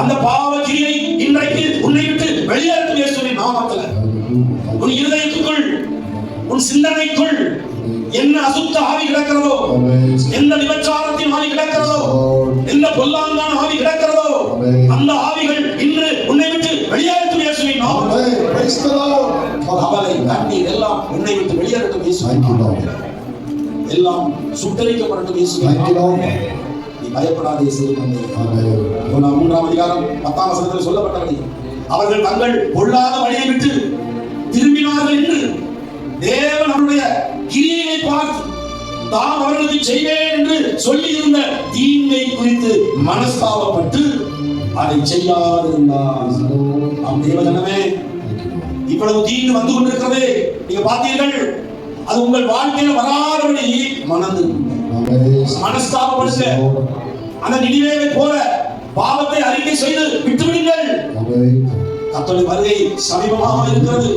அந்த பாவ கிரியை இன்றைக்கு உன்னை விட்டு வெளியேற்றும் இயேசுவின் நாமத்தில். உன் இருதயத்துக்குள், உன் சிந்தனைக்குள் என்ன அசுத்த ஆவி கிடக்கிறதோ, எந்த விபச்சாரத்தின் ஆவி கிடக்கிறதோ, எந்த பொல்லாங்கான ஆவி கிடக்கிறதோ, அந்த ஆவிகள் இன்று உன்னை விட்டு வெளியேறட்டும் இயேசுவின் நாமத்தில். கவலை, கண்ணீர் எல்லாம் உன்னை விட்டு வெளியேறட்டும் இயேசுவின் நாமத்தில். எல்லாம் சுட்டரிக்கப்படட்டும் இயேசுவின் நாமத்தில். நீ பயப்படாதே சிறுமந்தை. 3ஆம் அதிகாரம் 10ஆம் வசனத்தில் சொல்லப்பட்டபடி அவர்கள் தங்கள் பொல்லாத வழியை விட்டு திரும்பினார்கள் என்று தேவன் அவருடைய கிரியையை பார்த்து தாம் அவர்களுக்கு செய்வேன் என்று சொல்லி இருந்த தீங்கை குறித்து மனஸ்தாபப்பட்டு அதை செய்யாதிருந்தார். நாம் தேவஜனமே, இவ்வளவு தீங்கு வந்து கொண்டிருக்கிறது, நீங்க பார்த்தீர்கள். அது உங்கள் வாழ்க்கையில வராதபடி மனஸ்தாபப்படுங்க. அந்த நினிவேவை போல பாவத்தை அறிக்கை செய்து விட்டுவிடுங்கள். கர்த்தருடைய வருகை சமீபமாக இருக்கிறது.